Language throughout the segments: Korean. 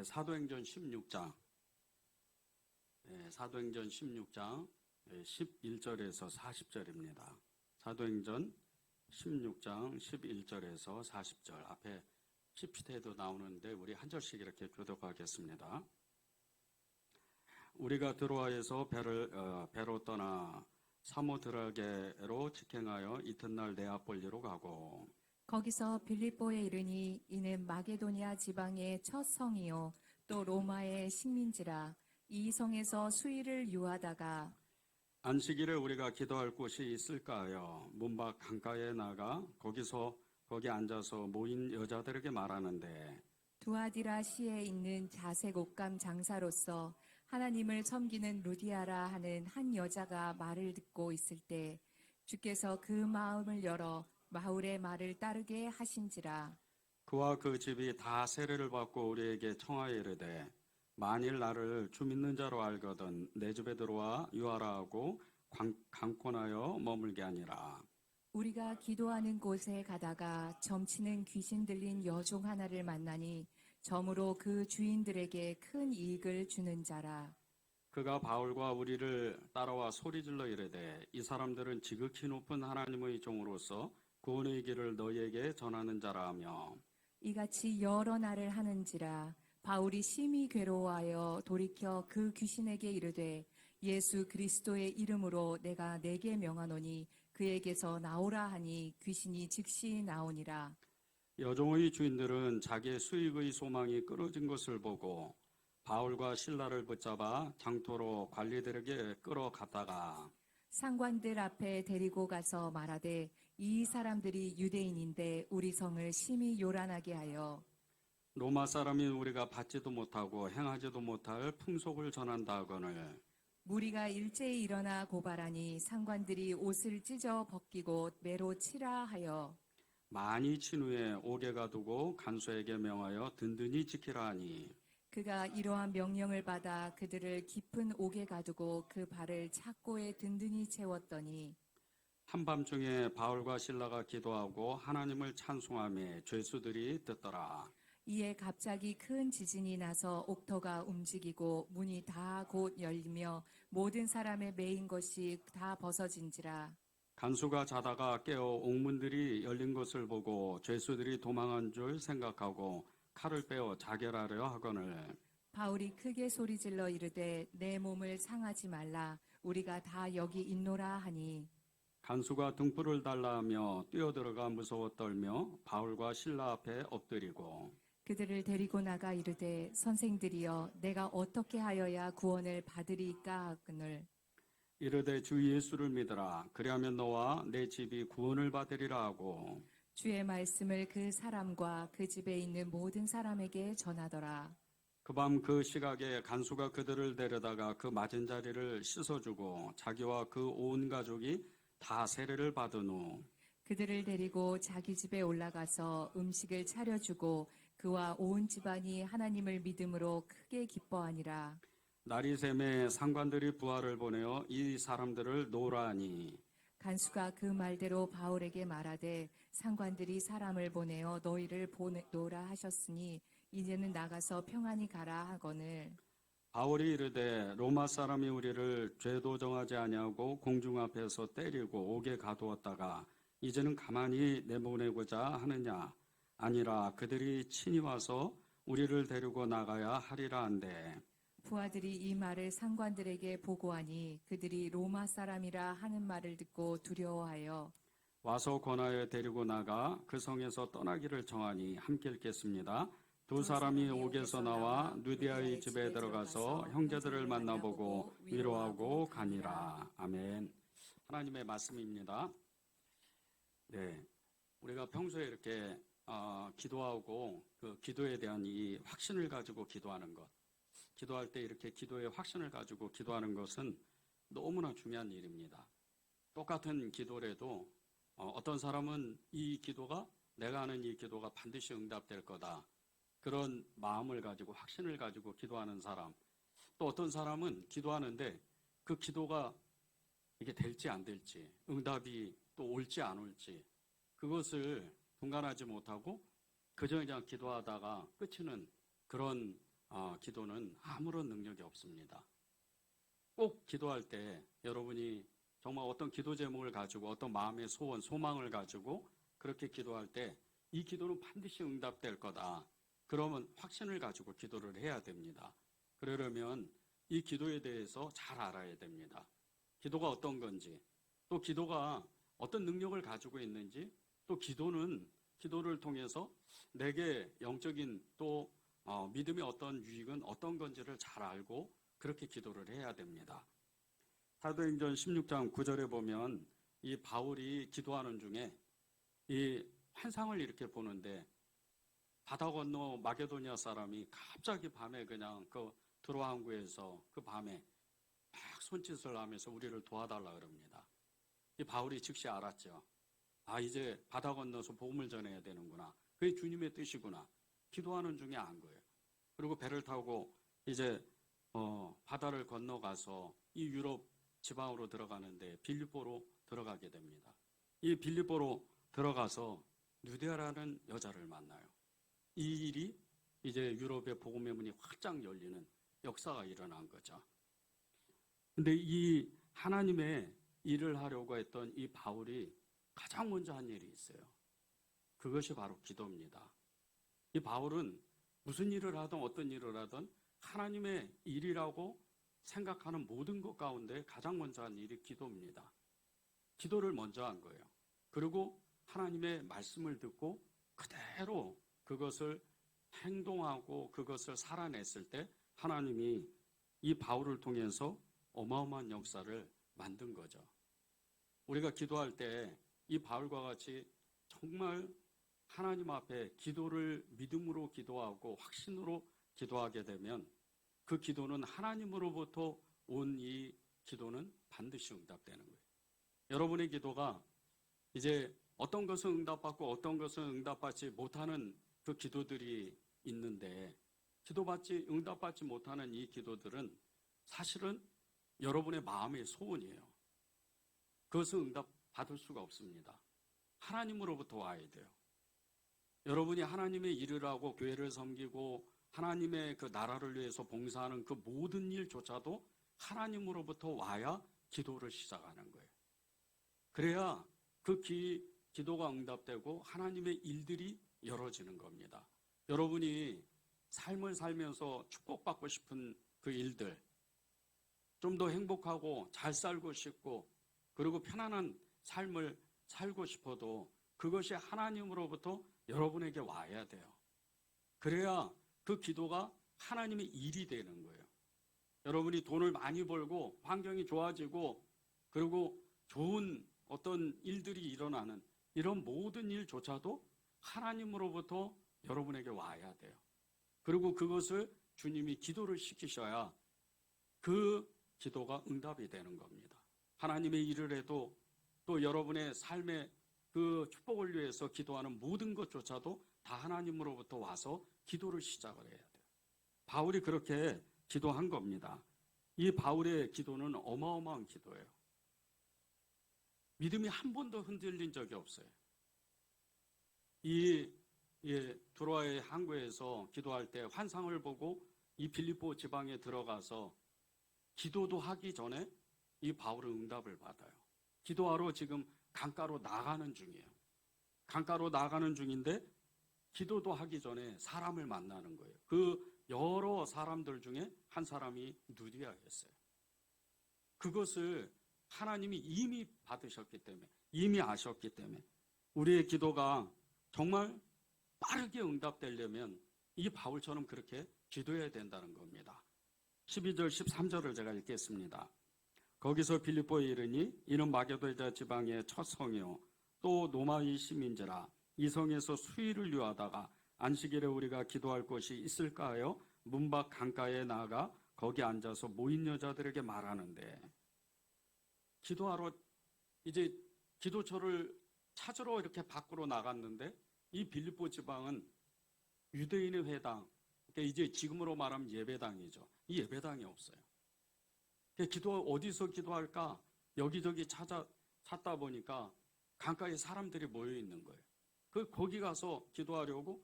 사도행전 16장, 사도행전 16장 11절에서 40절입니다. 사도행전 16장 11절에서 40절 앞에 PPT에도 나오는데 우리 한 절씩 이렇게 교독하겠습니다. 우리가 드로아에서 배로 떠나 사모드라게로 직행하여 이튿날 네아폴리로 가고 거기서 빌립보에 이르니 이는 마게도니아 지방의 첫 성이요 또 로마의 식민지라. 이 성에서 수일을 유하다가 안식일에 우리가 기도할 곳이 있을까 하여 문밖 강가에 나가 거기 앉아서 모인 여자들에게 말하는데 두아디라 시에 있는 자색 옷감 장사로서 하나님을 섬기는 루디아라 하는 한 여자가 말을 듣고 있을 때 주께서 그 마음을 열어 바울의 말을 따르게 하신지라. 그와 그 집이 다 세례를 받고 우리에게 청하여 이르되 만일 나를 주 믿는 자로 알거든 내 집에 들어와 유하라 하고 강권하여 머물게 하니라. 우리가 기도하는 곳에 가다가 점치는 귀신 들린 여종 하나를 만나니 점으로 그 주인들에게 큰 이익을 주는 자라. 그가 바울과 우리를 따라와 소리질러 이르되 이 사람들은 지극히 높은 하나님의 종으로서 구원의 길을 너희에게 전하는 자라 하며 이같이 여러 날을 하는지라. 바울이 심히 괴로워하여 돌이켜 그 귀신에게 이르되 예수 그리스도의 이름으로 내가 네게 명하노니 그에게서 나오라 하니 귀신이 즉시 나오니라. 여종의 주인들은 자기의 수익의 소망이 끊어진 것을 보고 바울과 실라를 붙잡아 장토로 관리들에게 끌어갔다가 상관들 앞에 데리고 가서 말하되 이 사람들이 유대인인데 우리 성을 심히 요란하게 하여 로마 사람인 우리가 받지도 못하고 행하지도 못할 풍속을 전한다 하거늘 무리가 일제히 일어나 고발하니 상관들이 옷을 찢어 벗기고 매로 치라 하여 많이 친 후에 옥에 가두고 간수에게 명하여 든든히 지키라 하니 그가 이러한 명령을 받아 그들을 깊은 옥에 가두고 그 발을 착고에 든든히 채웠더니 한밤중에 바울과 실라가 기도하고 하나님을 찬송하며 죄수들이 듣더라. 이에 갑자기 큰 지진이 나서 옥터가 움직이고 문이 다 곧 열리며 모든 사람의 매인 것이 다 벗어진지라. 간수가 자다가 깨어 옥문들이 열린 것을 보고 죄수들이 도망한 줄 생각하고 칼을 빼어 자결하려 하거늘 바울이 크게 소리질러 이르되 내 몸을 상하지 말라. 우리가 다 여기 있노라 하니 간수가 등불을 달라 하며 뛰어들어가 무서워 떨며 바울과 실라 앞에 엎드리고 그들을 데리고 나가 이르되 선생들이여 내가 어떻게 하여야 구원을 받으리까 하거늘 이르되 주 예수를 믿으라 그리하면 너와 내 집이 구원을 받으리라 하고 주의 말씀을 그 사람과 그 집에 있는 모든 사람에게 전하더라. 그 밤 그 시각에 간수가 그들을 데려다가 그 맞은 자리를 씻어주고 자기와 그 온 가족이 다 세례를 받은 후 그들을 데리고 자기 집에 올라가서 음식을 차려주고 그와 온 집안이 하나님을 믿음으로 크게 기뻐하니라. 날이 새매 상관들이 부하를 보내어 이 사람들을 놓으라 하니 간수가 그 말대로 바울에게 말하되 상관들이 사람을 보내어 너희를 보내노라 하셨으니 이제는 나가서 평안히 가라 하거늘 바울이 이르되 로마 사람이 우리를 죄도 정하지 아니하고 공중 앞에서 때리고 옥에 가두었다가 이제는 가만히 내보내고자 하느냐 아니라 그들이 친히 와서 우리를 데리고 나가야 하리라 한데 부하들이 이 말을 상관들에게 보고하니 그들이 로마 사람이라 하는 말을 듣고 두려워하여 와서 권하여 데리고 나가 그 성에서 떠나기를 정하니 함께 읽겠습니다. 두 사람이 옥에서 나와 누디아의 집에 들어가서 형제들을 만나보고 위로하고 가니라. 아멘. 하나님의 말씀입니다. 네, 우리가 평소에 이렇게 기도하고 그 기도에 대한 이 확신을 가지고 기도하는 것, 기도할 때 이렇게 기도의 확신을 가지고 기도하는 것은 너무나 중요한 일입니다. 똑같은 기도라도 어떤 사람은 이 기도가 내가 하는 이 기도가 반드시 응답될 거다. 그런 마음을 가지고 확신을 가지고 기도하는 사람. 또 어떤 사람은 기도하는데 그 기도가 이게 될지 안 될지, 응답이 또 올지 안 올지 그것을 분간하지 못하고 그저 그냥 기도하다가 끝이는 그런 기도는 아무런 능력이 없습니다. 꼭 기도할 때 여러분이 정말 어떤 기도 제목을 가지고 어떤 마음의 소원, 소망을 가지고 그렇게 기도할 때 이 기도는 반드시 응답될 거다. 그러면 확신을 가지고 기도를 해야 됩니다. 그러려면 이 기도에 대해서 잘 알아야 됩니다. 기도가 어떤 건지, 또 기도가 어떤 능력을 가지고 있는지, 또 기도를 통해서 내게 영적인 또 믿음의 어떤 유익은 어떤 건지를 잘 알고 그렇게 기도를 해야 됩니다. 사도행전 16장 9절에 보면 이 바울이 기도하는 중에 이 환상을 이렇게 보는데 바다 건너 마게도니아 사람이 갑자기 밤에 그냥 그 드로아 항구에서 그 밤에 막 손짓을 하면서 우리를 도와달라 그럽니다. 이 바울이 즉시 알았죠. 이제 바다 건너서 복음을 전해야 되는구나. 그게 주님의 뜻이구나. 기도하는 중에 안 거예요. 그리고 배를 타고 이제 바다를 건너가서 이 유럽 지방으로 들어가는데 빌립보로 들어가게 됩니다. 이 빌립보로 들어가서 누디아라는 여자를 만나요. 이 일이 이제 유럽의 복음의 문이 활짝 열리는 역사가 일어난 거죠. 근데 이 하나님의 일을 하려고 했던 이 바울이 가장 먼저 한 일이 있어요. 그것이 바로 기도입니다. 이 바울은 무슨 일을 하든 어떤 일을 하든 하나님의 일이라고 생각하는 모든 것 가운데 가장 먼저 한 일이 기도입니다. 기도를 먼저 한 거예요. 그리고 하나님의 말씀을 듣고 그대로 그것을 행동하고 그것을 살아냈을 때 하나님이 이 바울을 통해서 어마어마한 역사를 만든 거죠. 우리가 기도할 때 이 바울과 같이 정말 하나님 앞에 기도를 믿음으로 기도하고 확신으로 기도하게 되면 그 기도는 하나님으로부터 온 이 기도는 반드시 응답되는 거예요. 여러분의 기도가 이제 어떤 것은 응답받고 어떤 것은 응답받지 못하는 그 기도들이 있는데 응답받지 못하는 이 기도들은 사실은 여러분의 마음의 소원이에요. 그것은 응답받을 수가 없습니다. 하나님으로부터 와야 돼요. 여러분이 하나님의 일을 하고 교회를 섬기고 하나님의 그 나라를 위해서 봉사하는 그 모든 일조차도 하나님으로부터 와야 기도를 시작하는 거예요. 그래야 그 기도가 응답되고 하나님의 일들이 열어지는 겁니다. 여러분이 삶을 살면서 축복받고 싶은 그 일들, 좀 더 행복하고 잘 살고 싶고 그리고 편안한 삶을 살고 싶어도 그것이 하나님으로부터 여러분에게 와야 돼요. 그래야 그 기도가 하나님의 일이 되는 거예요. 여러분이 돈을 많이 벌고 환경이 좋아지고 그리고 좋은 어떤 일들이 일어나는 이런 모든 일조차도 하나님으로부터 여러분에게 와야 돼요. 그리고 그것을 주님이 기도를 시키셔야 그 기도가 응답이 되는 겁니다. 하나님의 일을 해도 또 여러분의 삶의 그 축복을 위해서 기도하는 모든 것조차도 다 하나님으로부터 와서 기도를 시작을 해야 돼요. 바울이 그렇게 기도한 겁니다. 이 바울의 기도는 어마어마한 기도예요. 믿음이 한 번도 흔들린 적이 없어요. 드로아의 항구에서 기도할 때 환상을 보고 이 빌립보 지방에 들어가서 기도도 하기 전에 이 바울은 응답을 받아요. 기도하러 지금 강가로 나가는 중이에요. 강가로 나가는 중인데 기도도 하기 전에 사람을 만나는 거예요. 그 여러 사람들 중에 한 사람이 누디아였어요. 그것을 하나님이 이미 받으셨기 때문에, 이미 아셨기 때문에 우리의 기도가 정말 빠르게 응답되려면 이 바울처럼 그렇게 기도해야 된다는 겁니다. 12절 13절을 제가 읽겠습니다. 거기서 빌립보에 이르니 이는 마게도냐 지방의 첫 성이요 또 노마의 시민지라 이 성에서 수일을 유하다가 안식일에 우리가 기도할 곳이 있을까 하여 문 밖 강가에 나가 거기 앉아서 모인 여자들에게 말하는데, 기도하러 이제 기도처를 찾으러 이렇게 밖으로 나갔는데 이 빌립보 지방은 유대인의 회당, 그러니까 이제 지금으로 말하면 예배당이죠. 이 예배당이 없어요. 어디서 기도할까? 여기저기 찾다 보니까 강가에 사람들이 모여 있는 거예요. 거기 가서 기도하려고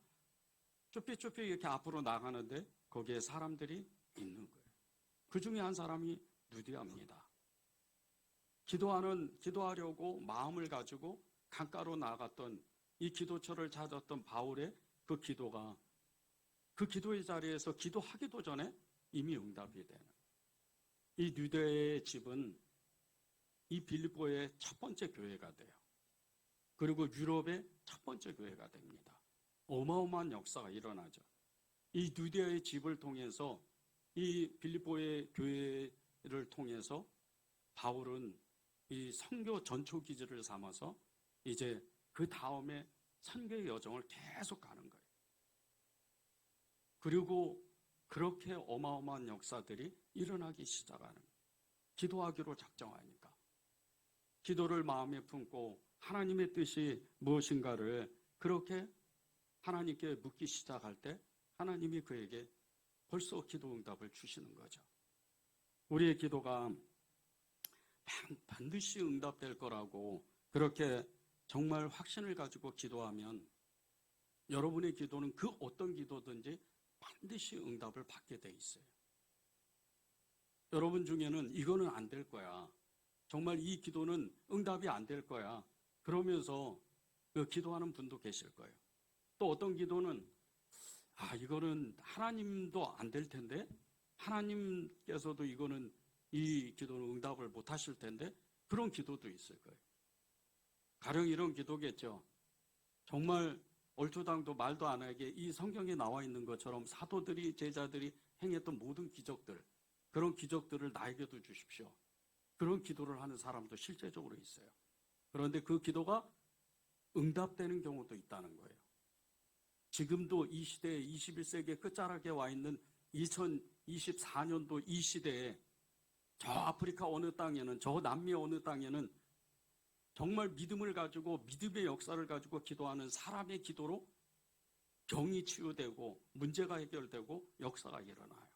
쭈삐쭈삐 이렇게 앞으로 나가는데 거기에 사람들이 있는 거예요. 그 중에 한 사람이 누디아입니다. 기도하려고 마음을 가지고 강가로 나갔던 이 기도처를 찾았던 바울의 그 기도가 그 기도의 자리에서 기도하기도 전에 이미 응답이 되는 이 누디아의 집은 이 빌립보의 첫 번째 교회가 돼요. 그리고 유럽의 첫 번째 교회가 됩니다. 어마어마한 역사가 일어나죠. 이 누디아의 집을 통해서 이 빌립보의 교회를 통해서 바울은 이 선교 전초 기지를 삼아서 이제 그 다음에 선교의 여정을 계속 가는 거예요. 그리고 그렇게 어마어마한 역사들이 일어나기 시작하는 거예요. 기도하기로 작정하니까. 기도를 마음에 품고 하나님의 뜻이 무엇인가를 그렇게 하나님께 묻기 시작할 때 하나님이 그에게 벌써 기도 응답을 주시는 거죠. 우리의 기도가 반드시 응답될 거라고 그렇게 정말 확신을 가지고 기도하면 여러분의 기도는 그 어떤 기도든지 반드시 응답을 받게 돼 있어요. 여러분 중에는 이거는 안 될 거야. 정말 이 기도는 응답이 안 될 거야. 그러면서 그 기도하는 분도 계실 거예요. 또 어떤 기도는 이거는 하나님도 안 될 텐데 하나님께서도 이거는 이 기도는 응답을 못 하실 텐데 그런 기도도 있을 거예요. 가령 이런 기도겠죠. 정말 얼토당토 말도 안 하게 이 성경에 나와 있는 것처럼 사도들이 제자들이 행했던 모든 기적들 그런 기적들을 나에게도 주십시오. 그런 기도를 하는 사람도 실제적으로 있어요. 그런데 그 기도가 응답되는 경우도 있다는 거예요. 지금도 이 시대에 21세기의 끝자락에 와 있는 2024년도 이 시대에 저 아프리카 어느 땅에는 저 남미 어느 땅에는 정말 믿음을 가지고 믿음의 역사를 가지고 기도하는 사람의 기도로 병이 치유되고 문제가 해결되고 역사가 일어나요.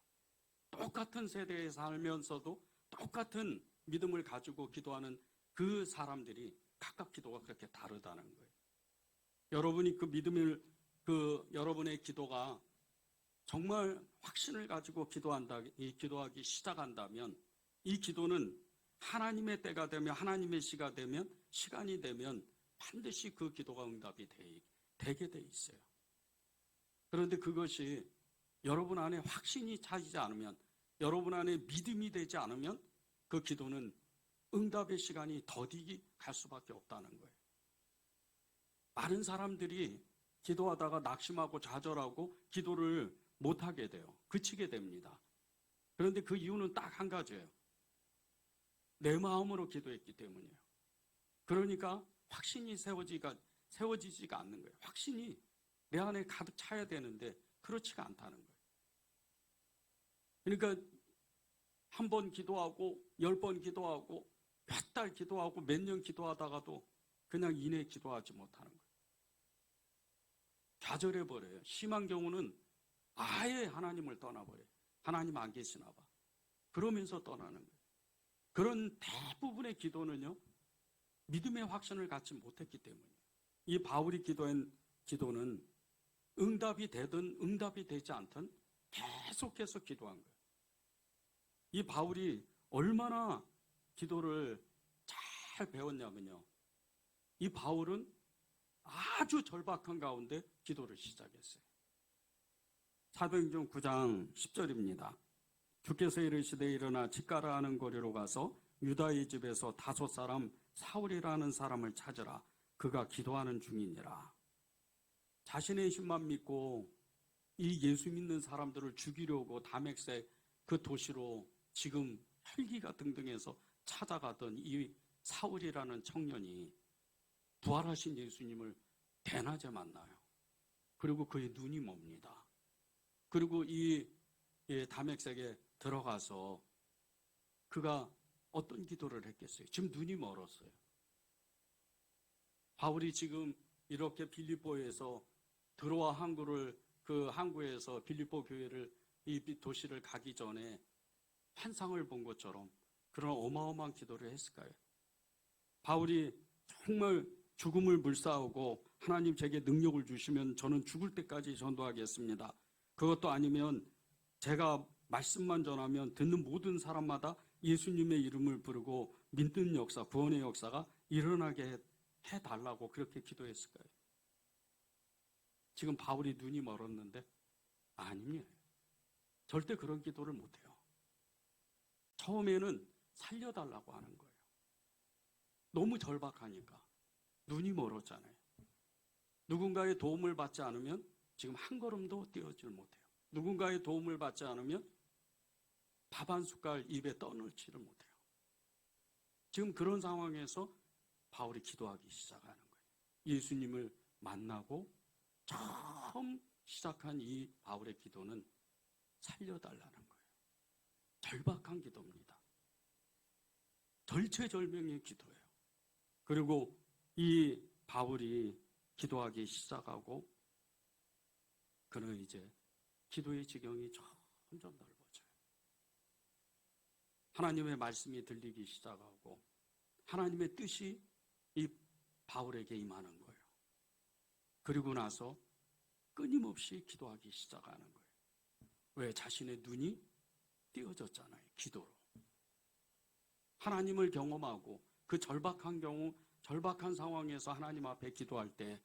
똑같은 세대에 살면서도 똑같은 믿음을 가지고 기도하는 그 사람들이 각각 기도가 그렇게 다르다는 거예요. 여러분이 그 믿음을 여러분의 기도가 정말 확신을 가지고 기도하기 시작한다면 이 기도는 하나님의 때가 되면 하나님의 시간이 되면 반드시 그 기도가 응답이 되게 돼 있어요. 그런데 그것이 여러분 안에 확신이 차지지 않으면 여러분 안에 믿음이 되지 않으면 그 기도는 응답의 시간이 더디게 갈 수밖에 없다는 거예요. 많은 사람들이 기도하다가 낙심하고 좌절하고 기도를 못하게 돼요. 그치게 됩니다. 그런데 그 이유는 딱 한 가지예요. 내 마음으로 기도했기 때문이에요. 그러니까 확신이 세워지지가 않는 거예요. 확신이 내 안에 가득 차야 되는데 그렇지가 않다는 거예요. 그러니까 한 번 기도하고 10번 기도하고 몇 달 기도하고 몇 년 기도하다가도 그냥 이내 기도하지 못하는 거예요. 좌절해버려요. 심한 경우는 아예 하나님을 떠나버려요. 하나님 안 계시나 봐. 그러면서 떠나는 거예요. 그런 대부분의 기도는요, 믿음의 확신을 갖지 못했기 때문이에요. 이 바울이 기도한 기도는 응답이 되든 응답이 되지 않든 계속해서 기도한 거예요. 이 바울이 얼마나 기도를 잘 배웠냐면요. 이 바울은 아주 절박한 가운데 기도를 시작했어요. 사도행전 9장 10절입니다. 주께서 이르시되 일어나 집가라 하는 거리로 가서 유다의 집에서 5사람 사울이라는 사람을 찾으라. 그가 기도하는 중이니라. 자신의 힘만 믿고 이 예수 믿는 사람들을 죽이려고 다메섹 그 도시로 지금 헬기가 등등해서 찾아가던 이 사울이라는 청년이 부활하신 예수님을 대낮에 만나요. 그리고 그의 눈이 멉니다. 그리고 이 다메섹에 들어가서 그가 어떤 기도를 했겠어요? 지금 눈이 멀었어요. 바울이 지금 이렇게 빌립보에서 드로아 항구를 그 항구에서 빌립보 교회를 이 도시를 가기 전에 환상을 본 것처럼 그런 어마어마한 기도를 했을까요? 바울이 정말 죽음을 물싸우고 하나님 제게 능력을 주시면 저는 죽을 때까지 전도하겠습니다. 그것도 아니면 제가 말씀만 전하면 듣는 모든 사람마다 예수님의 이름을 부르고 믿는 역사, 구원의 역사가 일어나게 해달라고 그렇게 기도했을까요? 지금 바울이 눈이 멀었는데? 아닙니다. 절대 그런 기도를 못해요. 처음에는 살려달라고 하는 거예요. 너무 절박하니까. 눈이 멀었잖아요. 누군가의 도움을 받지 않으면 지금 한 걸음도 뛰어질 못해요. 누군가의 도움을 받지 않으면 밥 한 숟갈 입에 떠넣지를 못해요. 지금 그런 상황에서 바울이 기도하기 시작하는 거예요. 예수님을 만나고 처음 시작한 이 바울의 기도는 살려달라는 거예요. 절박한 기도입니다. 절체절명의 기도예요. 그리고 이 바울이 기도하기 시작하고 그는 이제 기도의 지경이 점점 넓어져요. 하나님의 말씀이 들리기 시작하고 하나님의 뜻이 이 바울에게 임하는 거예요. 그리고 나서 끊임없이 기도하기 시작하는 거예요. 왜? 자신의 눈이 띄어졌잖아요. 기도로. 하나님을 경험하고 그 절박한 상황에서 하나님 앞에 기도할 때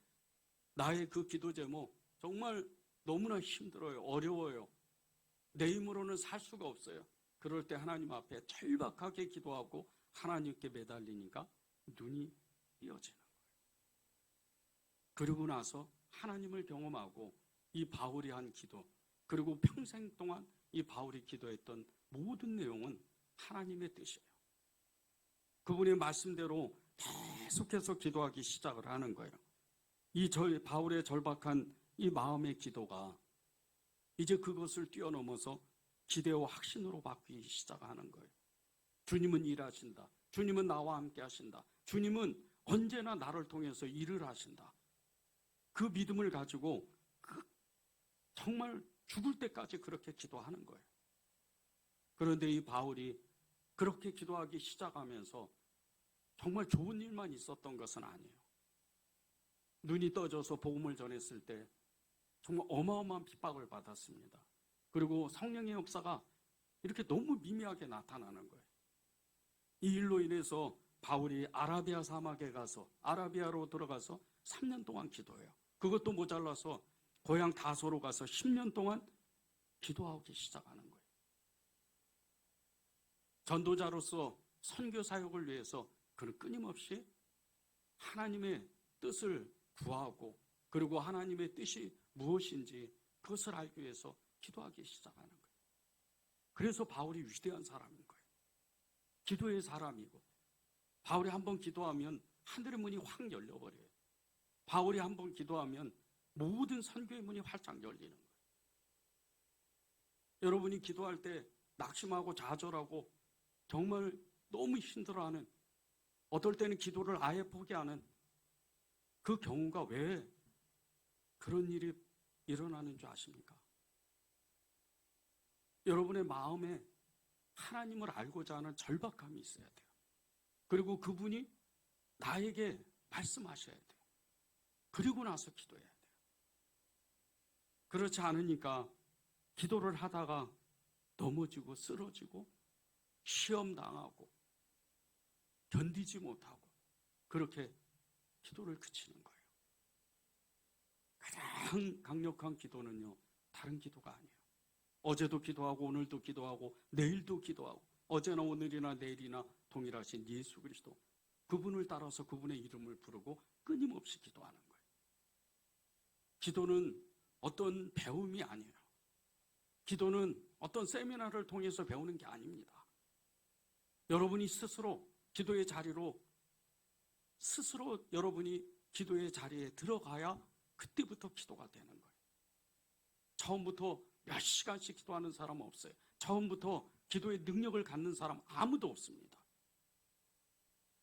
나의 그 기도 제목 정말 너무나 힘들어요. 어려워요. 내 힘으로는 살 수가 없어요. 그럴 때 하나님 앞에 절박하게 기도하고 하나님께 매달리니까 눈이 띄어지는 거예요. 그리고 나서 하나님을 경험하고 이 바울이 한 기도, 그리고 평생 동안 이 바울이 기도했던 모든 내용은 하나님의 뜻이에요. 그분의 말씀대로 계속해서 기도하기 시작을 하는 거예요. 이 바울의 절박한 이 마음의 기도가 이제 그것을 뛰어넘어서 기대와 확신으로 바뀌기 시작하는 거예요. 주님은 일하신다. 주님은 나와 함께 하신다. 주님은 언제나 나를 통해서 일을 하신다. 그 믿음을 가지고 정말 죽을 때까지 그렇게 기도하는 거예요. 그런데 이 바울이 그렇게 기도하기 시작하면서 정말 좋은 일만 있었던 것은 아니에요. 눈이 떠져서 복음을 전했을 때 정말 어마어마한 핍박을 받았습니다. 그리고 성령의 역사가 이렇게 너무 미미하게 나타나는 거예요. 이 일로 인해서 바울이 아라비아 사막에 가서 아라비아로 들어가서 3년 동안 기도해요. 그것도 모자라서 고향 다소로 가서 10년 동안 기도하기 시작하는 거예요. 전도자로서 선교 사역을 위해서 그는 끊임없이 하나님의 뜻을 구하고 그리고 하나님의 뜻이 무엇인지 그것을 알기 위해서 기도하기 시작하는 거예요. 그래서 바울이 위대한 사람인 거예요. 기도의 사람이고 바울이 한번 기도하면 하늘의 문이 확 열려버려요. 바울이 한번 기도하면 모든 선교의 문이 활짝 열리는 거예요. 여러분이 기도할 때 낙심하고 좌절하고 정말 너무 힘들어하는, 어떨 때는 기도를 아예 포기하는 그 경우가 왜 그런 일이 일어나는 줄 아십니까? 여러분의 마음에 하나님을 알고자 하는 절박함이 있어야 돼요. 그리고 그분이 나에게 말씀하셔야 돼요. 그리고 나서 기도해야 돼요. 그렇지 않으니까 기도를 하다가 넘어지고 쓰러지고 시험당하고 견디지 못하고 그렇게 기도를 그치는 거예요. 가장 강력한 기도는요, 다른 기도가 아니에요. 어제도 기도하고 오늘도 기도하고 내일도 기도하고 어제나 오늘이나 내일이나 동일하신 예수 그리스도, 그분을 따라서 그분의 이름을 부르고 끊임없이 기도하는 거예요. 기도는 어떤 배움이 아니에요. 기도는 어떤 세미나를 통해서 배우는 게 아닙니다. 여러분이 스스로 기도의 자리로 스스로 여러분이 기도의 자리에 들어가야 그때부터 기도가 되는 거예요. 처음부터 몇 시간씩 기도하는 사람은 없어요. 처음부터 기도의 능력을 갖는 사람 아무도 없습니다.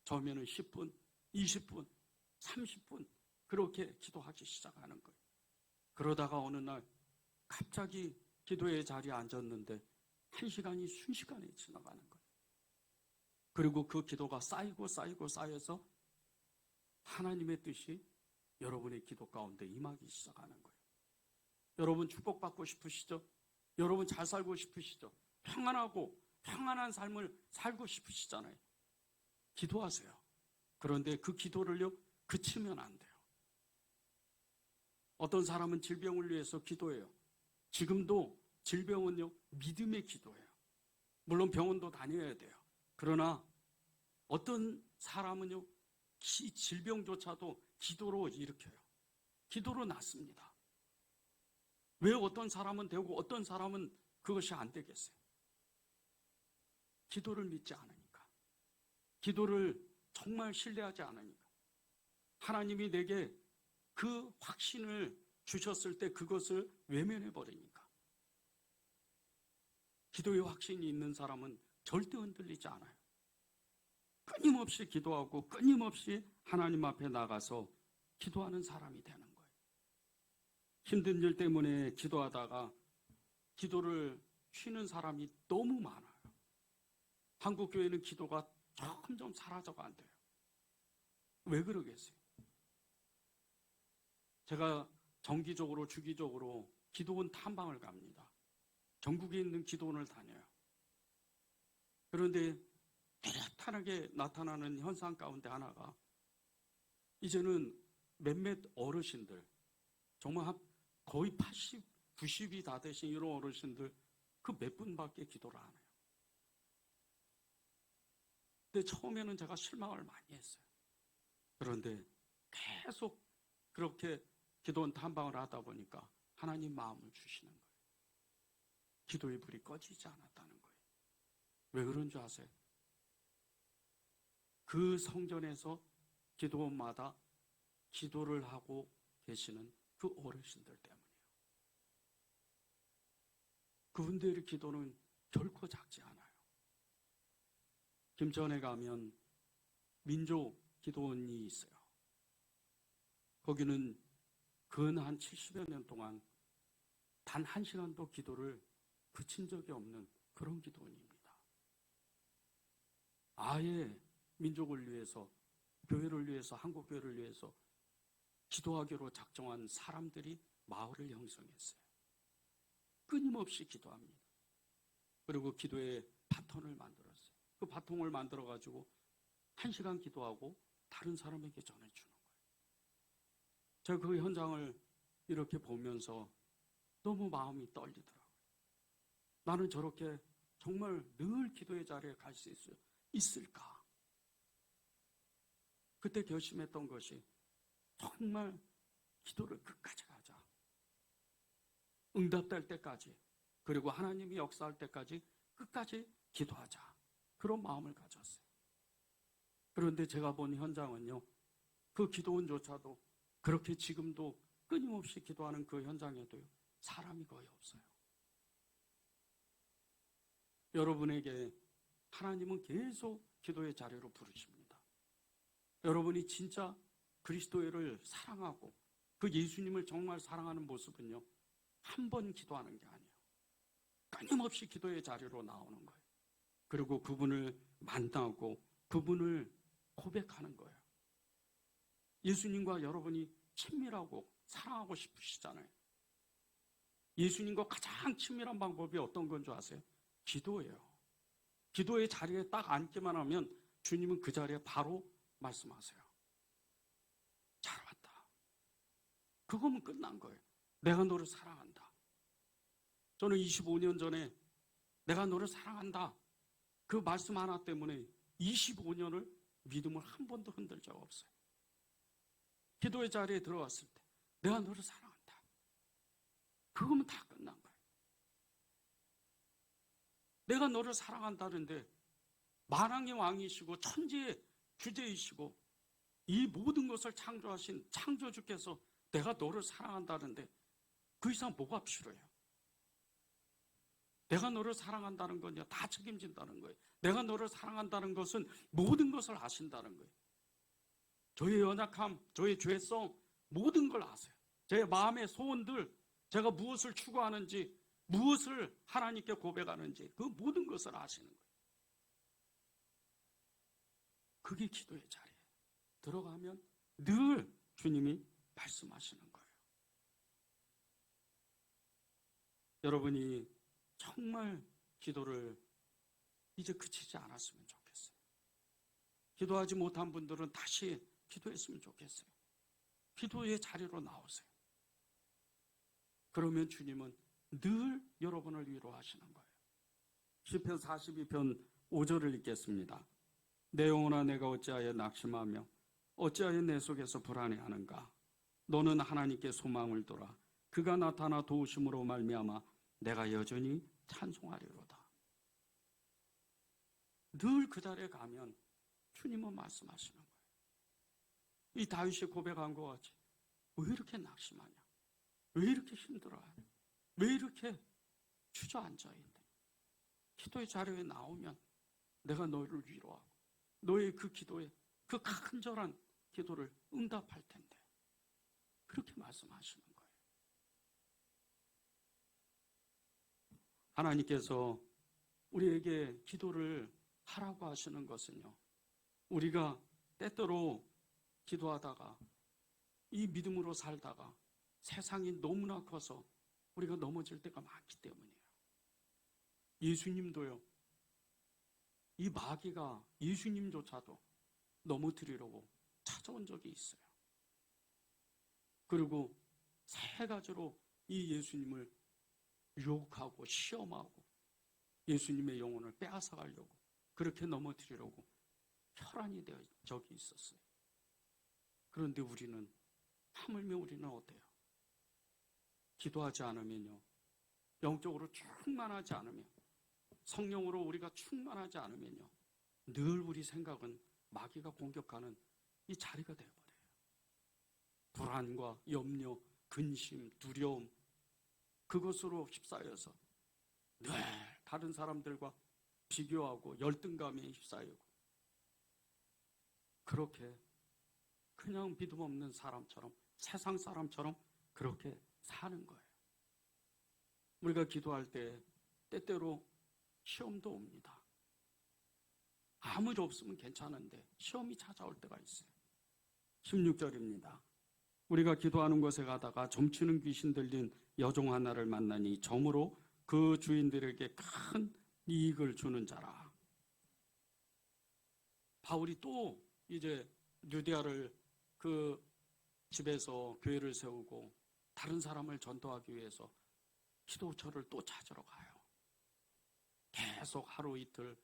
처음에는 10분, 20분, 30분 그렇게 기도하기 시작하는 거예요. 그러다가 어느 날 갑자기 기도의 자리에 앉았는데 1시간이 순식간에 지나가는 거예요. 그리고 그 기도가 쌓여서 하나님의 뜻이 여러분의 기도 가운데 임하기 시작하는 거예요. 여러분 축복받고 싶으시죠? 여러분 잘 살고 싶으시죠? 평안하고 평안한 삶을 살고 싶으시잖아요. 기도하세요. 그런데 그 기도를요, 그치면 안 돼요. 어떤 사람은 질병을 위해서 기도해요. 지금도 질병은요, 믿음의 기도예요. 물론 병원도 다녀야 돼요. 그러나 어떤 사람은요, 질병조차도 기도로 일으켜요. 기도로 낫습니다. 왜 어떤 사람은 되고 어떤 사람은 그것이 안 되겠어요? 기도를 믿지 않으니까. 기도를 정말 신뢰하지 않으니까. 하나님이 내게 그 확신을 주셨을 때 그것을 외면해 버리니까. 기도의 확신이 있는 사람은 절대 흔들리지 않아요. 끊임없이 기도하고 끊임없이 하나님 앞에 나가서 기도하는 사람이 되는 거예요. 힘든 일 때문에 기도하다가 기도를 쉬는 사람이 너무 많아요. 한국 교회는 기도가 점점 사라져가 안 돼요. 왜 그러겠어요? 제가 정기적으로 주기적으로 기도원 탐방을 갑니다. 전국에 있는 기도원을 다녀요. 그런데 뚜렷하게 나타나는 현상 가운데 하나가 이제는 몇몇 어르신들, 정말 거의 80, 90이 다 되신 이런 어르신들 그 몇 분밖에 기도를 안 해요. 근데 처음에는 제가 실망을 많이 했어요. 그런데 계속 그렇게 기도원 탐방을 하다 보니까 하나님 마음을 주시는 거예요. 기도의 불이 꺼지지 않았다는 거예요. 왜 그런 줄 아세요? 그 성전에서 기도원마다 기도를 하고 계시는 그 어르신들 때문이에요. 그분들의 기도는 결코 작지 않아요. 김천에 가면 민족 기도원이 있어요. 거기는 근 한 70여 년 동안 단 한 시간도 기도를 그친 적이 없는 그런 기도원입니다. 아예 민족을 위해서, 교회를 위해서, 한국 교회를 위해서 기도하기로 작정한 사람들이 마을을 형성했어요. 끊임없이 기도합니다. 그리고 기도의 바톤을 만들었어요. 그 바통을 만들어가지고 1시간 기도하고 다른 사람에게 전해주는 거예요. 제가 그 현장을 이렇게 보면서 너무 마음이 떨리더라고요. 나는 저렇게 정말 늘 기도의 자리에 갈 수 있을까? 그때 결심했던 것이 정말 기도를 끝까지 하자. 응답될 때까지, 그리고 하나님이 역사할 때까지 끝까지 기도하자. 그런 마음을 가졌어요. 그런데 제가 본 현장은요, 그 기도원조차도 그렇게 지금도 끊임없이 기도하는 그 현장에도요, 사람이 거의 없어요. 여러분에게 하나님은 계속 기도의 자리로 부르십니다. 여러분이 진짜 그리스도를 사랑하고 그 예수님을 정말 사랑하는 모습은요, 한 번 기도하는 게 아니에요. 끊임없이 기도의 자리로 나오는 거예요. 그리고 그분을 만나고 그분을 고백하는 거예요. 예수님과 여러분이 친밀하고 사랑하고 싶으시잖아요. 예수님과 가장 친밀한 방법이 어떤 건 줄 아세요? 기도예요. 기도의 자리에 딱 앉기만 하면 주님은 그 자리에 바로 말씀하세요. 잘 왔다. 그거면 끝난 거예요. 내가 너를 사랑한다. 저는 25년 전에 내가 너를 사랑한다. 그 말씀 하나 때문에 25년을 믿음을 한 번도 흔들 적 없어요. 기도의 자리에 들어갔을 때 내가 너를 사랑한다. 그거면 다 끝난 거예요. 내가 너를 사랑한다는데 만왕의 왕이시고 천지의 주제이시고 이 모든 것을 창조하신 창조주께서 내가 너를 사랑한다는데 그 이상 뭐가 필요해요? 내가 너를 사랑한다는 건 다 책임진다는 거예요. 내가 너를 사랑한다는 것은 모든 것을 아신다는 거예요. 저의 연약함, 저의 죄성, 모든 걸 아세요. 제 마음의 소원들, 제가 무엇을 추구하는지, 무엇을 하나님께 고백하는지 그 모든 것을 아시는 거예요. 그게 기도의 자리에 들어가면 늘 주님이 말씀하시는 거예요. 여러분이 정말 기도를 이제 그치지 않았으면 좋겠어요. 기도하지 못한 분들은 다시 기도했으면 좋겠어요. 기도의 자리로 나오세요. 그러면 주님은 늘 여러분을 위로하시는 거예요. 시편 42편 5절을 읽겠습니다. 내 영혼아 내가 어찌하여 낙심하며 어찌하여 내 속에서 불안해하는가. 너는 하나님께 소망을 둬라. 그가 나타나 도우심으로 말미암아 내가 여전히 찬송하리로다. 늘 그 자리에 가면 주님은 말씀하시는 거예요. 이 다윗이 고백한 것 같이 왜 이렇게 낙심하냐? 왜 이렇게 힘들어하냐? 왜 이렇게 주저앉아 있냐? 기도의 자리에 나오면 내가 너를 위로하고 너의 그 기도에 그 간절한 기도를 응답할 텐데 그렇게 말씀하시는 거예요. 하나님께서 우리에게 기도를 하라고 하시는 것은요, 우리가 때때로 기도하다가 이 믿음으로 살다가 세상이 너무나 커서 우리가 넘어질 때가 많기 때문이에요. 예수님도요, 이 마귀가 예수님조차도 넘어뜨리려고 찾아온 적이 있어요. 그리고 세 가지로 이 예수님을 유혹하고 시험하고 예수님의 영혼을 빼앗아가려고 그렇게 넘어뜨리려고 혈안이 되어 적이 있었어요. 그런데 우리는 하물며 우리는 어때요? 기도하지 않으면요, 영적으로 충만하지 않으면, 성령으로 우리가 충만하지 않으면요, 늘 우리 생각은 마귀가 공격하는 이 자리가 되어버려요. 불안과 염려, 근심, 두려움, 그것으로 휩싸여서 늘 다른 사람들과 비교하고 열등감에 휩싸이고 그렇게 그냥 믿음 없는 사람처럼, 세상 사람처럼 그렇게 사는 거예요. 우리가 기도할 때 때때로 시험도 옵니다. 아무 일 없으면 괜찮은데 시험이 찾아올 때가 있어요. 16절입니다. 우리가 기도하는 곳에 가다가 점치는 귀신 들린 여종 하나를 만나니 점으로 그 주인들에게 큰 이익을 주는 자라. 바울이 또 이제 유대아를 그 집에서 교회를 세우고 다른 사람을 전도하기 위해서 기도처를 또 찾으러 가요. 계속 하루 이틀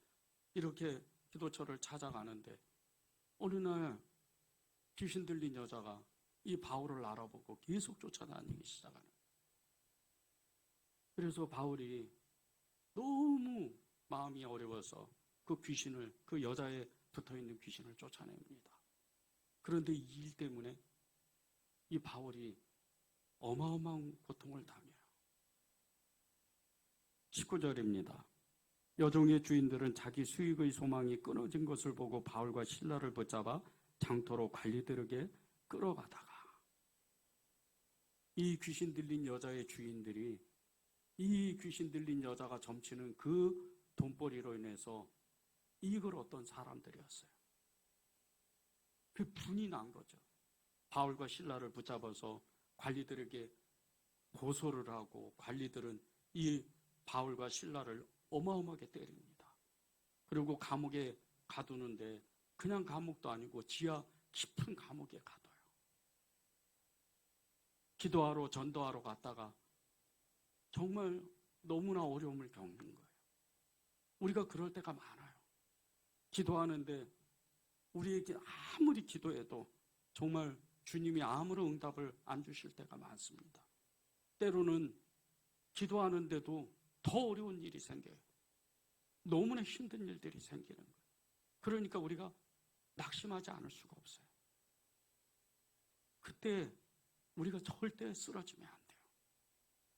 이렇게 기도처를 찾아가는데 어느 날 귀신 들린 여자가 이 바울을 알아보고 계속 쫓아다니기 시작하는 거예요. 그래서 바울이 너무 마음이 어려워서 그 귀신을, 그 여자에 붙어있는 귀신을 쫓아냅니다. 그런데 이 일 때문에 이 바울이 어마어마한 고통을 당해요. 19절입니다. 여종의 주인들은 자기 수익의 소망이 끊어진 것을 보고 바울과 실라를 붙잡아 장터로 관리들에게 끌어가다가 이 귀신 들린 여자의 주인들이 이 귀신 들린 여자가 점치는 그 돈벌이로 인해서 이익을 얻던 사람들이었어요. 그 분이 난 거죠. 바울과 실라를 붙잡아서 관리들에게 고소를 하고 관리들은 이 바울과 실라를 어마어마하게 때립니다. 그리고 감옥에 가두는데 그냥 감옥도 아니고 지하 깊은 감옥에 가둬요. 기도하러 전도하러 갔다가 정말 너무나 어려움을 겪는 거예요. 우리가 그럴 때가 많아요. 기도하는데 우리에게 아무리 기도해도 정말 주님이 아무런 응답을 안 주실 때가 많습니다. 때로는 기도하는데도 더 어려운 일이 생겨요. 너무나 힘든 일들이 생기는 거예요. 그러니까 우리가 낙심하지 않을 수가 없어요. 그때 우리가 절대 쓰러지면 안 돼요.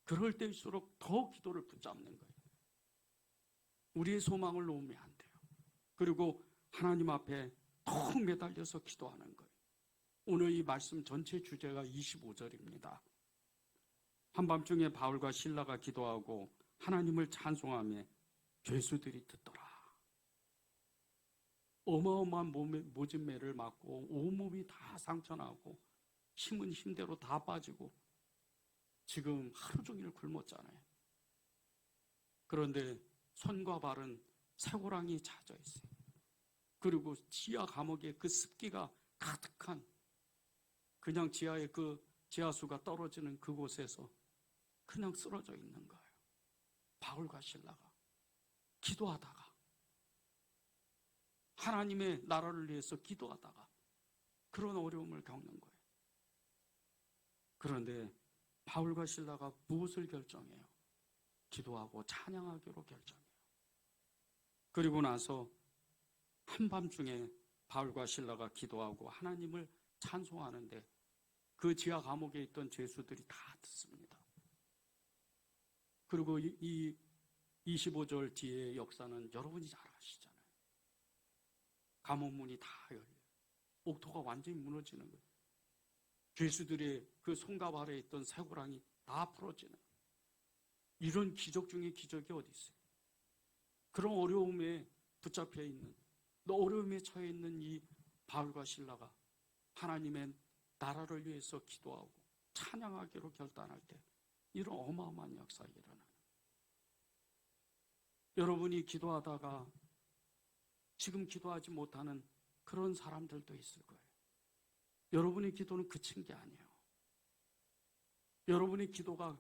그럴 때일수록 더 기도를 붙잡는 거예요. 우리의 소망을 놓으면 안 돼요. 그리고 하나님 앞에 턱 매달려서 기도하는 거예요. 오늘 이 말씀 전체 주제가 25절입니다. 한밤중에 바울과 실라가 기도하고 하나님을 찬송하며 죄수들이 듣더라. 어마어마한 모진매를 맞고 온몸이 다 상처나고 힘은 힘대로 다 빠지고 지금 하루 종일 굶었잖아요. 그런데 손과 발은 쇠고랑이 차져 있어요. 그리고 지하 감옥에 그 습기가 가득한, 그냥 지하에 그 지하수가 떨어지는 그곳에서 그냥 쓰러져 있는 거예요. 바울과 실라가 기도하다가, 하나님의 나라를 위해서 기도하다가 그런 어려움을 겪는 거예요. 그런데 바울과 실라가 무엇을 결정해요? 기도하고 찬양하기로 결정해요. 그리고 나서 한밤중에 바울과 실라가 기도하고 하나님을 찬송하는데 그 지하 감옥에 있던 죄수들이 다 듣습니다. 그리고 이 25절 뒤의 역사는 여러분이 잘 아시잖아요. 감옥 문이 다 열려요. 옥토가 완전히 무너지는 거예요. 죄수들의 그 손과 발에 있던 쇠고랑이 다 풀어지는 거예요. 이런 기적 중에 기적이 어디 있어요? 그런 어려움에 붙잡혀 있는, 어려움에 처해 있는 이 바울과 실라가 하나님의 나라를 위해서 기도하고 찬양하기로 결단할 때 이런 어마어마한 역사가 일어나는 거예요. 여러분이 기도하다가 지금 기도하지 못하는 그런 사람들도 있을 거예요. 여러분의 기도는 그친 게 아니에요. 여러분의 기도가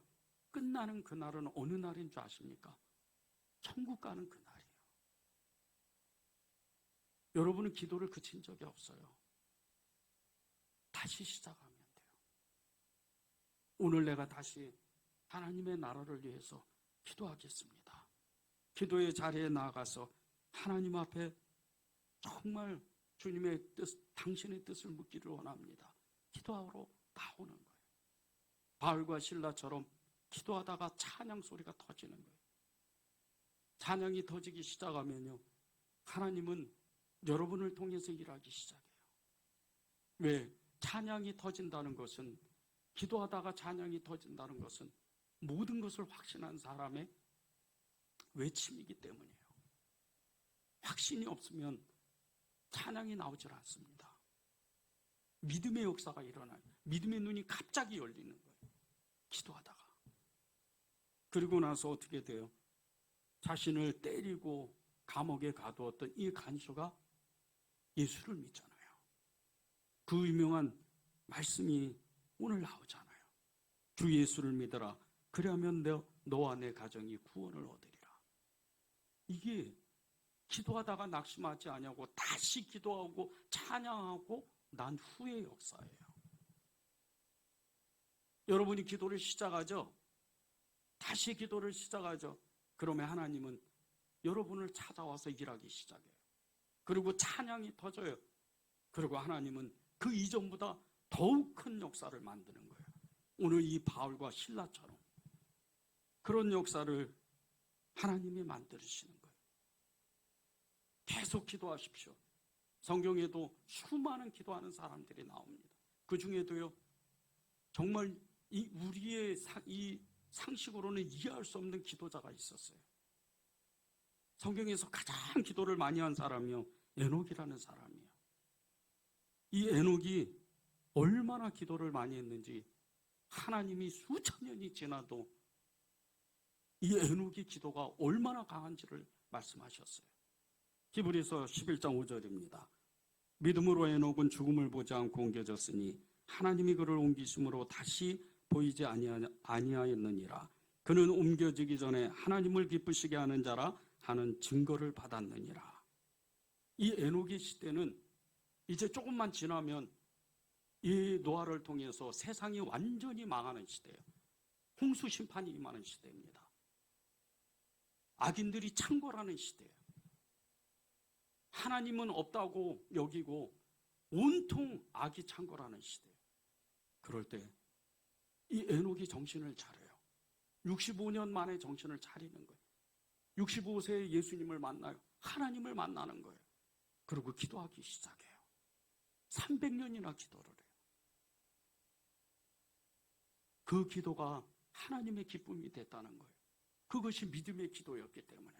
끝나는 그날은 어느 날인 줄 아십니까? 천국 가는 그날이에요. 여러분은 기도를 그친 적이 없어요. 다시 시작하면 돼요. 오늘 내가 다시 하나님의 나라를 위해서 기도하겠습니다. 기도의 자리에 나아가서 하나님 앞에 정말 주님의 뜻, 당신의 뜻을 묻기를 원합니다. 기도하러 나오는 거예요. 바울과 실라처럼 기도하다가 찬양 소리가 터지는 거예요. 찬양이 터지기 시작하면요, 하나님은 여러분을 통해서 일하기 시작해요. 왜? 찬양이 터진다는 것은, 기도하다가 찬양이 터진다는 것은 모든 것을 확신한 사람의 외침이기 때문이에요. 확신이 없으면 찬양이 나오질 않습니다. 믿음의 역사가 일어나요. 믿음의 눈이 갑자기 열리는 거예요. 기도하다가. 그리고 나서 어떻게 돼요? 자신을 때리고 감옥에 가두었던 이 간수가 예수를 믿잖아요. 그 유명한 말씀이 오늘 나오잖아요. 주 예수를 믿어라. 그러면 너와 내 가정이 구원을 얻으리라. 이게 기도하다가 낙심하지 아니하고 다시 기도하고 찬양하고 난 후의 역사예요. 여러분이 기도를 시작하죠? 다시 기도를 시작하죠? 그러면 하나님은 여러분을 찾아와서 일하기 시작해요. 그리고 찬양이 터져요. 그리고 하나님은 그 이전보다 더욱 큰 역사를 만드는 거예요. 오늘 이 바울과 실라처럼 그런 역사를 하나님이 만들으시는 거예요. 계속 기도하십시오. 성경에도 수많은 기도하는 사람들이 나옵니다. 그 중에도요, 정말 우리의 이 상식으로는 이해할 수 없는 기도자가 있었어요. 성경에서 가장 기도를 많이 한 사람이요, 에녹이라는 사람이에요. 이 에녹이 얼마나 기도를 많이 했는지 하나님이 수천 년이 지나도 이 에녹의 기도가 얼마나 강한지를 말씀하셨어요. 히브리서 11장 5절입니다. 믿음으로 에녹은 죽음을 보지 않고 옮겨졌으니 하나님이 그를 옮기심으로 다시 보이지 아니하였느니라. 그는 옮겨지기 전에 하나님을 기쁘시게 하는 자라 하는 증거를 받았느니라. 이 에녹의 시대는 이제 조금만 지나면 이 노아를 통해서 세상이 완전히 망하는 시대예요. 홍수 심판이 임하는 시대입니다. 악인들이 창궐하는 시대예요. 하나님은 없다고 여기고 온통 악이 창궐하는 시대예요. 그럴 때 이 에녹이 정신을 차려요. 65년 만에 정신을 차리는 거예요. 65세에 예수님을 만나요. 하나님을 만나는 거예요. 그리고 기도하기 시작해요. 300년이나 기도를 해요. 그 기도가 하나님의 기쁨이 됐다는 거예요. 그것이 믿음의 기도였기 때문에.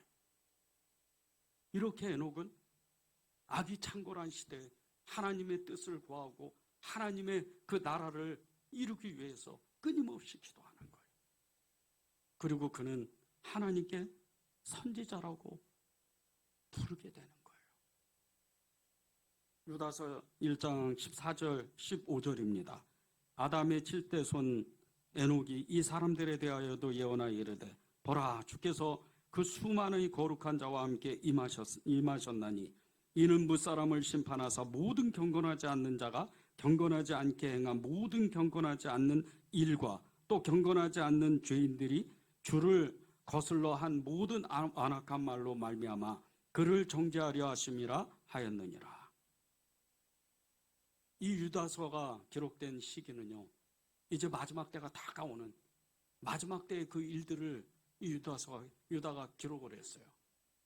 이렇게 에녹은 악이 창궐한 시대에 하나님의 뜻을 구하고 하나님의 그 나라를 이루기 위해서 끊임없이 기도하는 거예요. 그리고 그는 하나님께 선지자라고 부르게 되는 거예요. 유다서 1장 14절 15절입니다. 아담의 7대 손 에녹이 이 사람들에 대하여도 예언하여 이르되 보라 주께서 그 수많은 거룩한 자와 함께 임하셨나니 이는 무사람을 심판하사 모든 경건하지 않는 자가 경건하지 않게 행한 모든 경건하지 않는 일과 또 경건하지 않는 죄인들이 주를 거슬러 한 모든 안악한 말로 말미암아 그를 정죄하려 하심이라 하였느니라. 이 유다서가 기록된 시기는요, 이제 마지막 때가 다가오는 마지막 때의 그 일들을 이 유다가 기록을 했어요.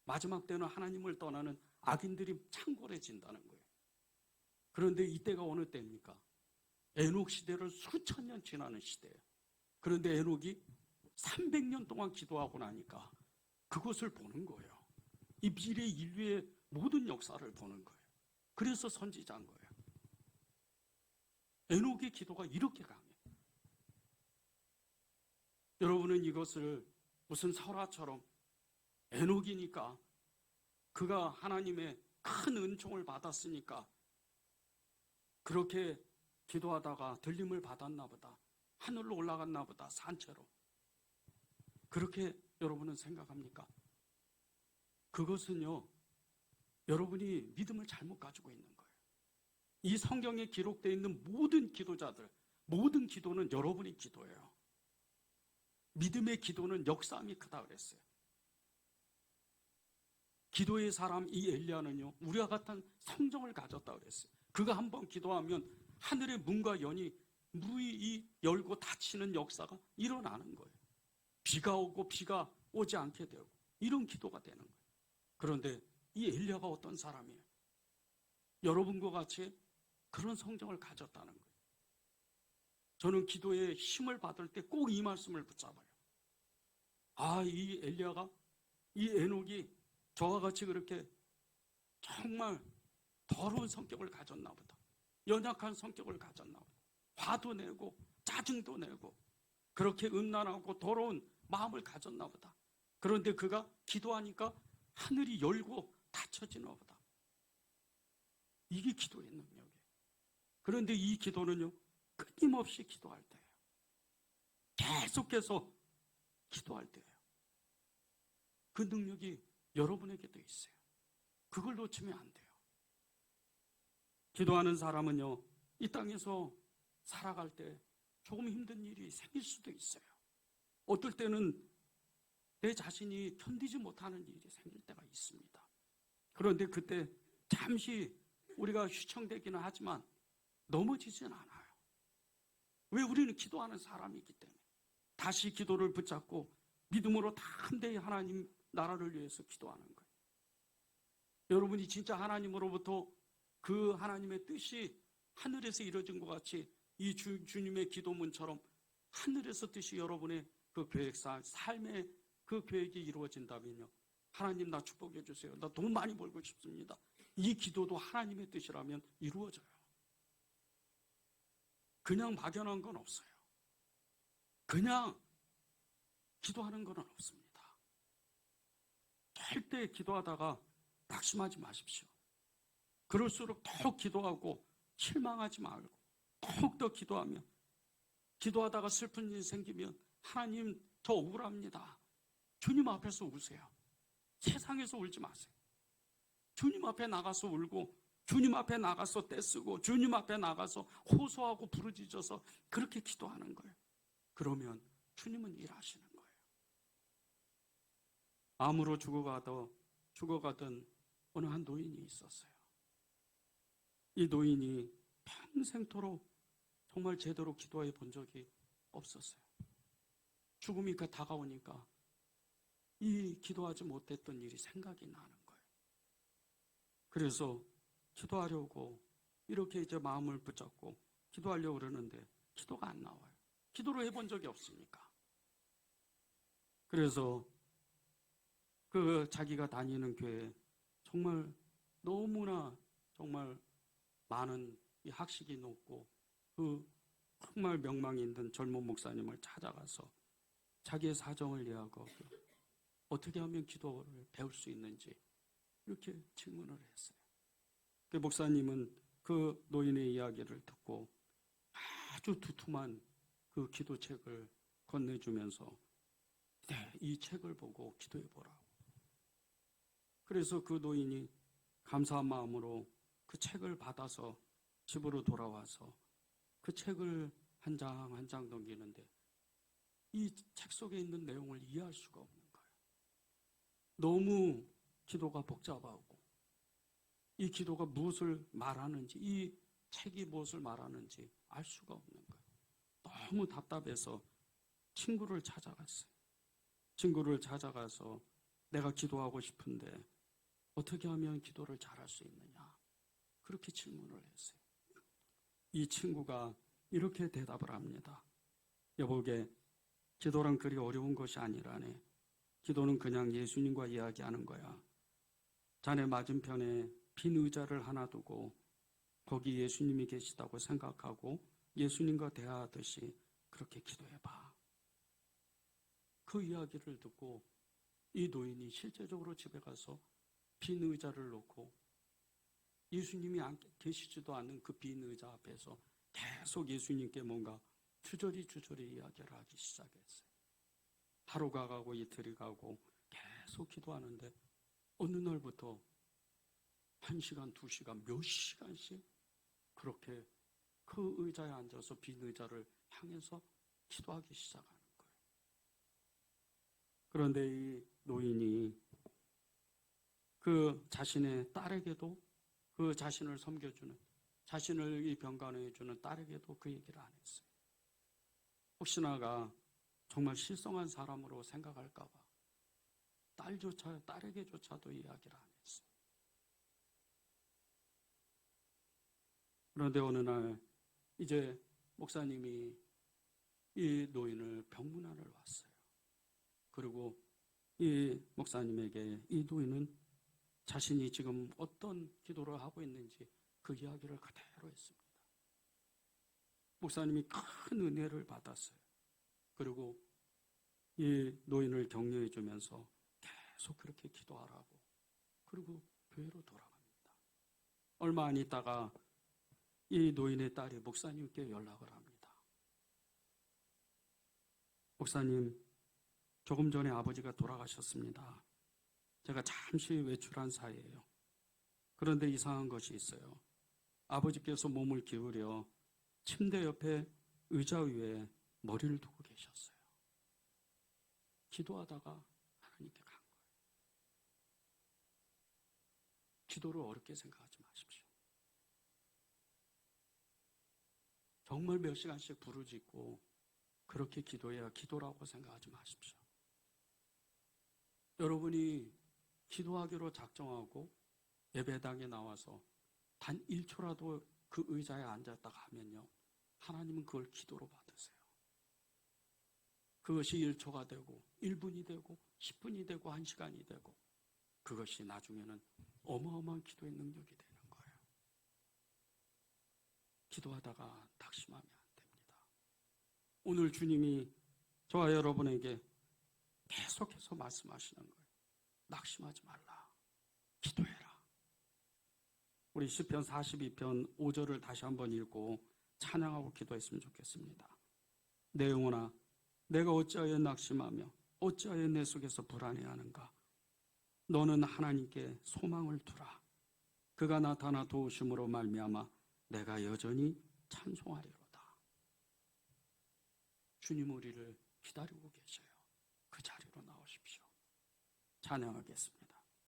마지막 때는 하나님을 떠나는 악인들이 창궐해진다는 거예요. 그런데 이때가 어느 때입니까? 에녹 시대를 수천 년 지나는 시대예요. 그런데 에녹이 300년 동안 기도하고 나니까 그것을 보는 거예요. 이 미래 인류의 모든 역사를 보는 거예요. 그래서 선지자인 거예요. 에녹의 기도가 이렇게 강해요. 여러분은 이것을 무슨 설화처럼 에녹이니까 그가 하나님의 큰 은총을 받았으니까 그렇게 기도하다가 들림을 받았나 보다, 하늘로 올라갔나 보다, 산채로, 그렇게 여러분은 생각합니까? 그것은요, 여러분이 믿음을 잘못 가지고 있는 거예요. 이 성경에 기록되어 있는 모든 기도자들, 모든 기도는 여러분의 기도예요. 믿음의 기도는 역사함이 크다 그랬어요. 기도의 사람 이 엘리야는요, 우리와 같은 성정을 가졌다 그랬어요. 그가 한번 기도하면 하늘의 문과 연이 무의 열고 닫히는 역사가 일어나는 거예요. 비가 오고 비가 오지 않게 되고 이런 기도가 되는 거예요. 그런데 이 엘리야가 어떤 사람이에요? 여러분과 같이 그런 성정을 가졌다는 거예요. 저는 기도에 힘을 받을 때 꼭 이 말씀을 붙잡아요. 아, 이 엘리야가, 이 에녹이 저와 같이 그렇게 정말 더러운 성격을 가졌나 보다. 연약한 성격을 가졌나 보다. 화도 내고 짜증도 내고 그렇게 음란하고 더러운 마음을 가졌나 보다. 그런데 그가 기도하니까 하늘이 열고 닫혀지나 보다. 이게 기도의 능력이에요. 그런데 이 기도는요, 끊임없이 기도할 때예요. 계속해서 기도할 때예요. 그 능력이 여러분에게도 있어요. 그걸 놓치면 안 돼요. 기도하는 사람은요, 이 땅에서 살아갈 때 조금 힘든 일이 생길 수도 있어요. 어떨 때는 내 자신이 견디지 못하는 일이 생길 때가 있습니다. 그런데 그때 잠시 우리가 휘청대기는 하지만 넘어지진 않아요. 왜? 우리는 기도하는 사람이기 때문에. 다시 기도를 붙잡고 믿음으로 담대히 하나님 나라를 위해서 기도하는 거예요. 여러분이 진짜 하나님으로부터 그 하나님의 뜻이 하늘에서 이루어진 것 같이 이 주님의 기도문처럼 하늘에서 뜻이 여러분의 그 계획상, 삶의 그 계획이 이루어진다면요, 하나님 나 축복해 주세요. 나 돈 많이 벌고 싶습니다. 이 기도도 하나님의 뜻이라면 이루어져요. 그냥 막연한 건 없어요. 그냥 기도하는 건 없습니다. 절대 기도하다가 낙심하지 마십시오. 그럴수록 더욱 기도하고 실망하지 말고 더욱더 기도하면, 기도하다가 슬픈 일이 생기면 하나님 저 억울합니다. 주님 앞에서 우세요. 세상에서 울지 마세요. 주님 앞에 나가서 울고 주님 앞에 나가서 떼쓰고 주님 앞에 나가서 호소하고 부르짖어서 그렇게 기도하는 거예요. 그러면 주님은 일하시는 거예요. 암으로 죽어가던 어느 한 노인이 있었어요. 이 노인이 평생토록 정말 제대로 기도해 본 적이 없었어요. 죽음이 다가오니까 이 기도하지 못했던 일이 생각이 나는 거예요. 그래서 기도하려고 이렇게 이제 마음을 붙잡고 기도하려고 그러는데 기도가 안 나와요. 기도를 해본 적이 없으니까. 그래서 그 자기가 다니는 교회에 정말 너무나 정말 많은 이 학식이 높고 그 정말 명망이 있는 젊은 목사님을 찾아가서 자기의 사정을 이야기하고 어떻게 하면 기도를 배울 수 있는지 이렇게 질문을 했어요. 그 목사님은 그 노인의 이야기를 듣고 아주 두툼한 그 기도책을 건네주면서 네, 이 책을 보고 기도해 보라고. 그래서 그 노인이 감사한 마음으로 그 책을 받아서 집으로 돌아와서 그 책을 한 장 한 장 넘기는데 이 책 속에 있는 내용을 이해할 수가 없는 거예요. 너무 기도가 복잡하고 이 기도가 무엇을 말하는지, 이 책이 무엇을 말하는지 알 수가 없는 거예요. 너무 답답해서 친구를 찾아갔어요. 친구를 찾아가서 내가 기도하고 싶은데 어떻게 하면 기도를 잘할 수 있느냐? 그렇게 질문을 했어요. 이 친구가 이렇게 대답을 합니다. 여보게, 기도란 그리 어려운 것이 아니라네. 기도는 그냥 예수님과 이야기하는 거야. 자네 맞은편에 빈 의자를 하나 두고 거기 예수님이 계시다고 생각하고 예수님과 대화하듯이 그렇게 기도해봐. 그 이야기를 듣고 이 노인이 실제적으로 집에 가서 빈 의자를 놓고 예수님이 계시지도 않는 그 빈 의자 앞에서 계속 예수님께 뭔가 주저리 이야기를 하기 시작했어요. 하루가 가고 이틀이 가고 계속 기도하는데 어느 날부터 1시간, 2시간, 몇 시간씩 그렇게 그 의자에 앉아서 빈 의자를 향해서 기도하기 시작하는 거예요. 그런데 이 노인이 그 자신의 딸에게도 그 자신을 섬겨주는, 자신을 이 병간호해주는 딸에게도 그 얘기를 안 했어요. 혹시나가 정말 실성한 사람으로 생각할까봐 딸에게조차도 이야기를 안 했어요. 그런데 어느 날 이제 목사님이 이 노인을 병문안을 왔어요. 그리고 이 목사님에게 이 노인은 자신이 지금 어떤 기도를 하고 있는지 그 이야기를 그대로 했습니다. 목사님이 큰 은혜를 받았어요. 그리고 이 노인을 격려해 주면서 계속 그렇게 기도하라고, 그리고 교회로 돌아갑니다. 얼마 안 있다가 이 노인의 딸이 목사님께 연락을 합니다. 목사님, 조금 전에 아버지가 돌아가셨습니다. 제가 잠시 외출한 사이에요. 그런데 이상한 것이 있어요. 아버지께서 몸을 기울여 침대 옆에 의자 위에 머리를 두고 계셨어요. 기도하다가 하나님께 간 거예요. 기도를 어렵게 생각하지 마십시오. 정말 몇 시간씩 부르짖고 그렇게 기도해야 기도라고 생각하지 마십시오. 여러분이 기도하기로 작정하고 예배당에 나와서 단 1초라도 그 의자에 앉았다가 하면요, 하나님은 그걸 기도로 받으세요. 그것이 1초가 되고 1분이 되고 10분이 되고 1시간이 되고 그것이 나중에는 어마어마한 기도의 능력이 되는 거예요. 기도하다가 낙심하면 안 됩니다. 오늘 주님이 저와 여러분에게 계속해서 말씀하시는 거예요. 낙심하지 말라. 기도해라. 우리 시편 42편 5절을 다시 한번 읽고 찬양하고 기도했으면 좋겠습니다. 내 영혼아, 내가 어찌하여 낙심하며 어찌하여 내 속에서 불안해하는가. 너는 하나님께 소망을 두라. 그가 나타나 도우심으로 말미암아 내가 여전히 찬송하리로다. 주님 우리를 기다리고 계셔요. 그 자리로 나오십시오. 찬양하겠습니다.